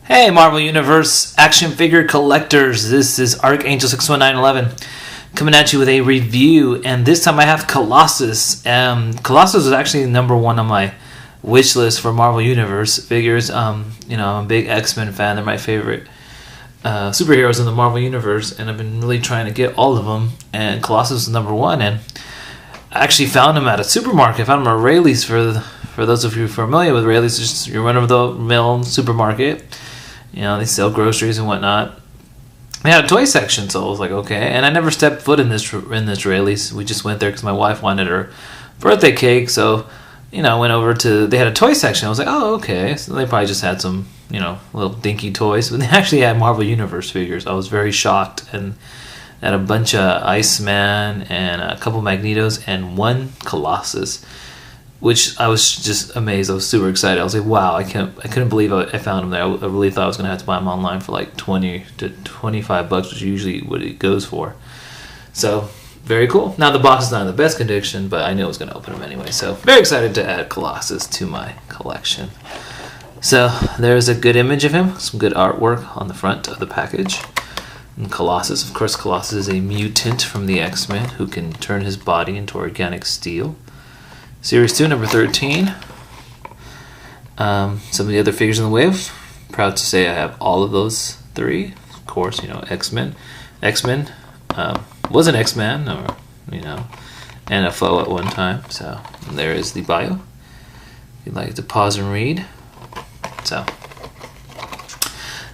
Hey Marvel Universe action figure collectors, this is Archangel 61911 coming at you with a review, and this time I have Colossus. Colossus is actually number one on my wish list for Marvel Universe figures. I'm a big X-Men fan. They're my favorite superheroes in the Marvel Universe, and I've been really trying to get all of them, and Colossus is number one, and I actually found him at a supermarket. I found him at Rayleigh's. For those of you familiar with Rayleigh's, it's just your run-of-the-mill supermarket. They sell groceries and whatnot. They had a toy section, so I was like, okay. And I never stepped foot in this Rayleigh's. We just went there because my wife wanted her birthday cake. So, I went over to. They had a toy section. I was like, oh, okay. So they probably just had some, little dinky toys, but they actually had Marvel Universe figures. I was very shocked, and had a bunch of Iceman and a couple Magnetos and one Colossus, which I was just amazed. I was super excited. I was like, wow, I couldn't believe I found him there. I really thought I was going to have to buy him online for like $20 to $25, which is usually what it goes for. So, very cool. Now, the box is not in the best condition, but I knew I was going to open him anyway. So, very excited to add Colossus to my collection. So, there's a good image of him. Some good artwork on the front of the package. And Colossus, of course, Colossus is a mutant from the X-Men who can turn his body into organic steel. Series 2, number 13. Some of the other figures in the wave. Proud to say I have all of those three. Of course, X-Men. X-Men was an X-Man, or and a foe at one time. So there is the bio. If you'd like to pause and read. So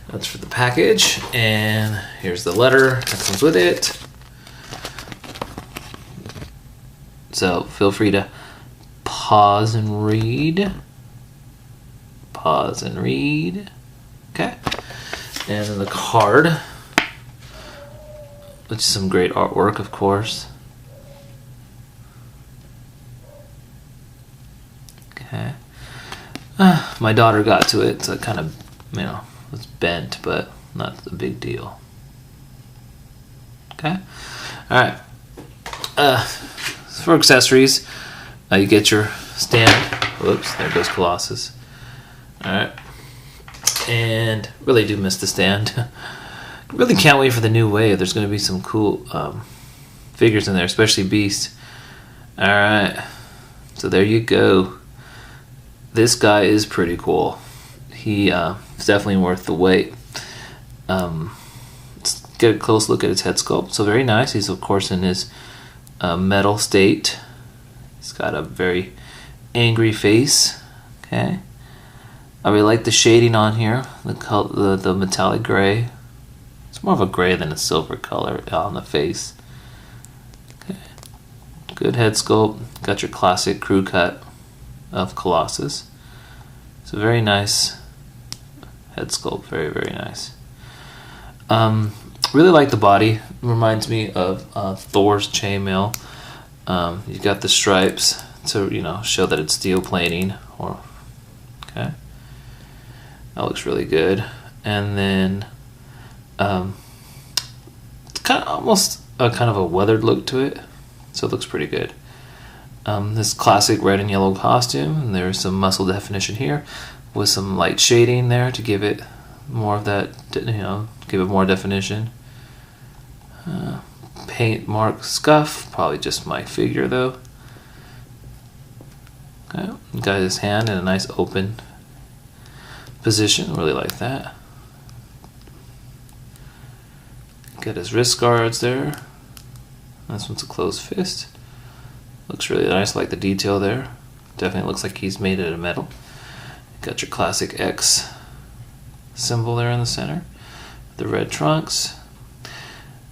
that's for the package, and here's the letter that comes with it. So feel free to pause and read. Pause and read. Okay. And then the card, which is some great artwork, of course. Okay. My daughter got to it, so it kind of, was bent, but not a big deal. Okay. All right. For accessories, you get your stand. Whoops, there goes Colossus. Alright. And really do miss the stand. Really can't wait for the new wave. There's going to be some cool figures in there, especially Beast. Alright. So there you go. This guy is pretty cool. He is definitely worth the wait. Let's get a close look at his head sculpt. So very nice. He's, of course, in his metal state. He's got a very angry face. Okay, I really like the shading on here. The metallic gray. It's more of a gray than a silver color on the face. Okay, good head sculpt. Got your classic crew cut of Colossus. It's a very nice head sculpt. Very, very nice. Really like the body. It reminds me of Thor's chainmail. You got the stripes to show that it's steel plating. Okay, that looks really good. And then it's kind of almost a kind of a weathered look to it, so it looks pretty good. This classic red and yellow costume, and there's some muscle definition here with some light shading there to give it more of that, give it more definition. Paint mark scuff, probably just my figure though. Okay, got his hand in a nice open position, really like that. Got his wrist guards there. This one's a closed fist. Looks really nice, like the detail there. Definitely looks like he's made out of metal. Got your classic X symbol there in the center. The red trunks.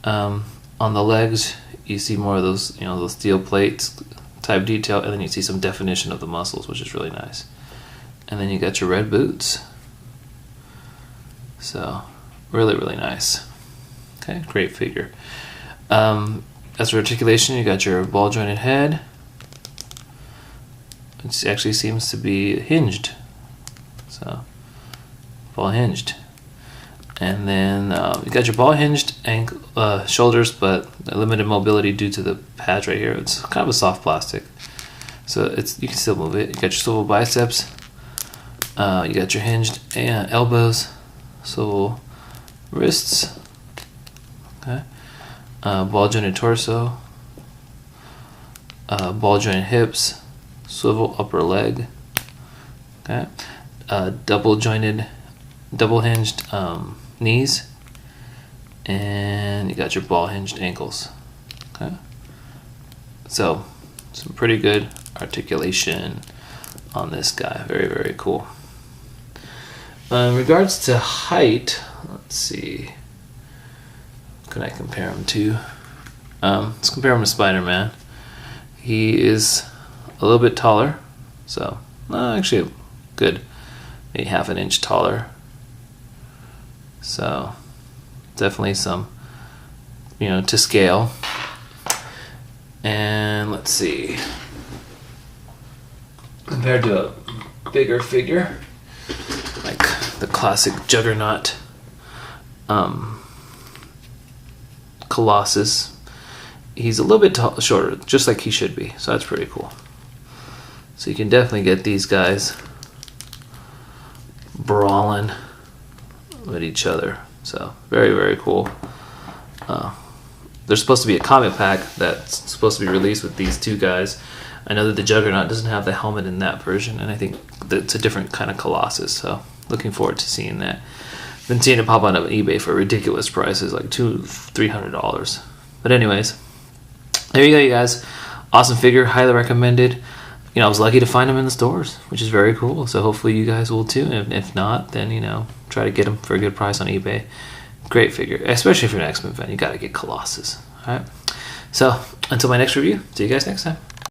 On the legs, you see more of those, those steel plates type detail, and then you see some definition of the muscles, which is really nice. And then you got your red boots. So, really, really nice. Okay, great figure. As for articulation, you got your ball jointed head. It actually seems to be hinged. So, ball hinged. And then you got your ball hinged shoulders, but limited mobility due to the pads right here. It's kind of a soft plastic, so you can still move it. You got your swivel biceps. You got your hinged elbows. swivel wrists, okay, ball jointed torso, ball jointed hips, swivel upper leg, okay, double hinged knees, and you got your ball hinged ankles. Okay, so some pretty good articulation on this guy. Very, very cool. In regards to height, let's see, what can I compare him to? Let's compare him to Spider-Man. He is a little bit taller, so actually good, maybe half an inch taller. So definitely some, to scale. And let's see, compared to a bigger figure like the classic Juggernaut Colossus, he's a little bit shorter, just like he should be, so that's pretty cool. So you can definitely get these guys brawling with each other, so very, very cool. There's supposed to be a comic pack that's supposed to be released with these two guys. I know that the Juggernaut doesn't have the helmet in that version, and I think that it's a different kind of Colossus, so looking forward to seeing that. Been seeing it pop on eBay for ridiculous prices, like $200-$300. But anyways, there you go, you guys. Awesome figure, highly recommended. I was lucky to find them in the stores, which is very cool. So hopefully you guys will too. And if not, then try to get them for a good price on eBay. Great figure, especially if you're an X-Men fan. You got to get Colossus. All right. So until my next review, see you guys next time.